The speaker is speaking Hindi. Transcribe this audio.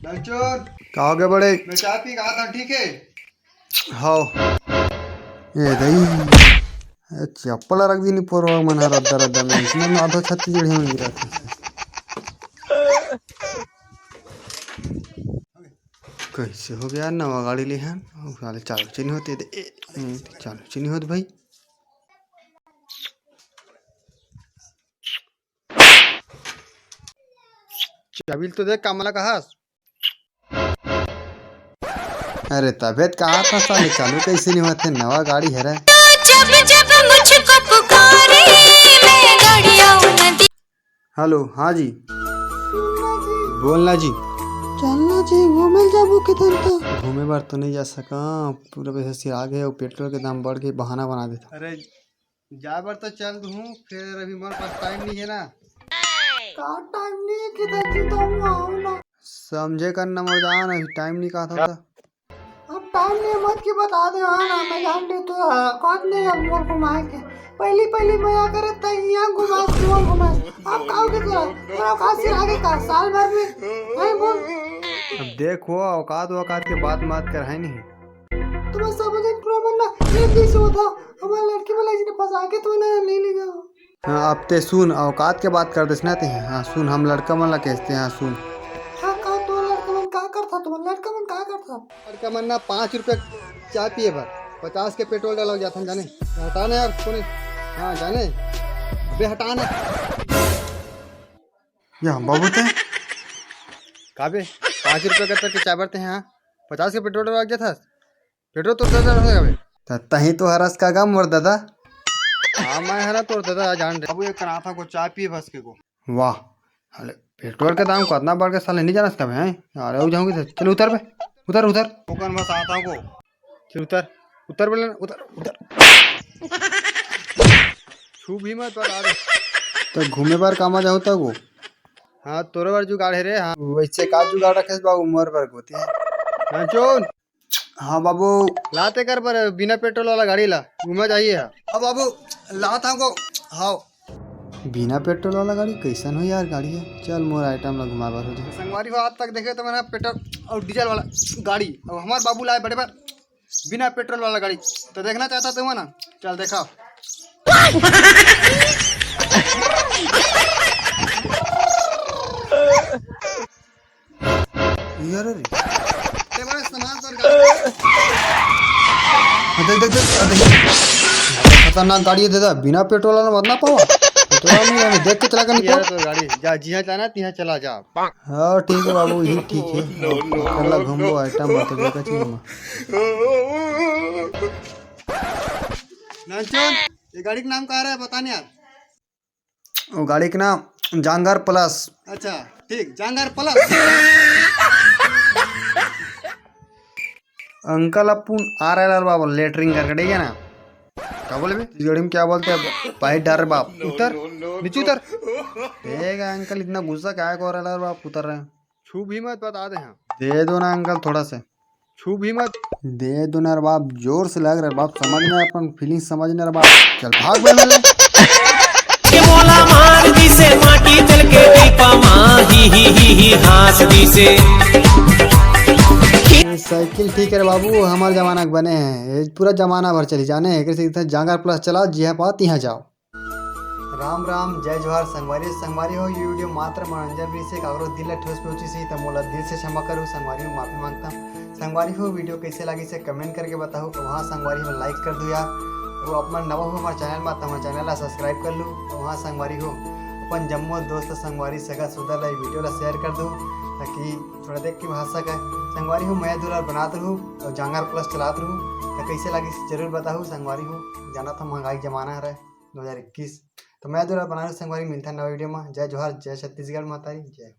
ललचोन का हो गए बड़े? मैं चाय पी रहा था, ठीक है? हाँ ये दही चप्पल रख दी नहीं पोरवा मन रद्दा रद्दा में इसमें ना आधो छत्तीसगढ़ी में गिरा था। कैसे हो गया नवा गाड़ी ले हैं साले चालू से नहीं होते चालू से नहीं होते भाई। चाबी तो देख कामला कहा। अरे तबीयत कहा था साले चालू कैसे नहीं होते नवा गाड़ी है रे। हेलो हाँ जी बोलना जी। चलना जी घूमे जाबू किधर तो घूमे बार तो नहीं जा सका पूरा पैसा सिरा गए और पेट्रोल के दाम बढ़ गए बहाना बना देता। अरे जा बार तो चल दूँ फिर अभी मेरे पास टाइम नहीं है ना। का टाइम नहीं है किधर जी तो आओ ना समझे करना मर जान अभी टाइम नहीं कहा था। अब टाइम नहीं मत की बता दे हाँ ना मैं जान ले तो कौन नहीं अब मोर घुमाए के पहली मैं आ करे त यहां घुमा क्यों घुमा अब काऊ के तोरा खासी आगे का साल भर में नहीं बोल। अब देखो औकात के बात मत कर है नहीं तुम्हें समझ प्रॉब्लम ना एक दिन से होता हमारे लड़की वाला जी ने फंसा के तो ना ले ले जाओ। हाँ अब ते सुन औकात के बात कर देना ते हाँ सुन हम लड़का मन ला कहते हैं। हाँ सुन हाँ का तो लड़का मन का करता तुम लड़का मन का करता लड़का मन ना 5 रुपये चाय पिए भर 50 के पेट्रोल डाला जाता जाने हटाने यार कौन। हाँ जाने अबे हटाने या बाबू थे काबे 5 रुपये का के चाय भरते हैं। हाँ 50 के पेट्रोल डाला गया था पेट्रोल तो हो तही तो हरस का गम मोर दादा। हाँ मैं हरा तोड़ दादा जान दे अब एक करा था को चाय पिए बस के को। वाह अरे पेट्रोल के दाम कितना बढ़ गया साले नहीं जाना इसका मैं यार हो जाऊंगी चल उतर बे उतर उतर ओकन बस आता को चल उतर उतर बोले उतर उतर छू भी मत बता दे तो घूमे बार कामा जाऊँ तक वो। हाँ तोरे बार जुगाड़ है रे। हाँ वैसे का जुगाड़ रखे बाबू उमर पर होती है। हाँ चोन हाँ बाबू लाते कर पर बिना पेट्रोल वाला गाड़ी ला घूमे जाइए। हाँ बाबू लाता को हाँ बिना पेट्रोल वाला गाड़ी कैसन हो यार गाड़ी है चल मोर आइटम ला घुमा बार हो जाए। संगवारी को आज तक देखे तो मैंने पेट्रोल और डीजल वाला गाड़ी और हमारे बाबू लाए बड़े बार बिना पेट्रोल वाला गाड़ी तो देखना चाहता तुम ना चल देखा। यार खतरनाक गाड़ी है दादा बिना पेट्रोल वाला मत ना पावा पेट्रोल देख के चला कर निकल तो गाड़ी जा जिहा जाना तिहा चला जा। हाँ ठीक है बाबू यही ठीक है अल्लाह घूमो आइटम बता का चीज में नाचन ये गाड़ी का नाम कहाँ रहा है बताने यार। वो गाड़ी का नाम जांगर प्लस। अच्छा ठीक जांगर प्लस। अंकल अपुन आ रहा है बाबा लेटरिंग कर गया ना क्या बोले इस गाड़ी में क्या बोलते हैं भाई डर बाप उतर नीचे उतर देगा अंकल इतना गुस्सा क्या है रहा है बाप उतर रहे हैं। छू भी मत बता दे। हाँ दे दो ना अंकल थोड़ा सा छू भी मत दे दो ना बाप जोर से लग रहा है बाप समझ में अपन फीलिंग समझ ना बाप चल भाग बे मार दी से माटी चल के दीपा मां ही हास दी से साइकिल ठीक है बाबू हमारे जमाना के बने हैं पूरा जमाना भर चली जाने जांगर प्लस चलाओ जिहा पात यहाँ जाओ। राम राम जय जोहार संगवारी हो ये वीडियो मात्र मनोरंजन भी से कागरो दिल ठोस पहुंची सी तो मोला दिल से क्षमा करो संगवारी हो माफी मांगता हूँ। संगवारी हो वीडियो कैसे लगी से कमेंट करके बताओ वहाँ संगवारी हो लाइक कर दो यार वो अपना नवा हो हमारे चैनल में तो हमारे चैनल सब्सक्राइब कर लो तो वहाँ संगवारी हो अपन जम्मो दोस्त संगवारी सगा सुधा ला वीडियो ला शेयर कर दो ताकि थोड़ा देख के भाषा का संगवारी हो मैं दूर बनाते रहूँ और जांगर प्लस चलाते रहूँ तो कैसे लगी जरूर बताओ। संगवारी हो जाना था महंगाई जमाना है 2021 तो मैं दूर बना संगवारी मिलता नवा वीडियो में। जय जोहार जय छत्तीसगढ़ माता जय।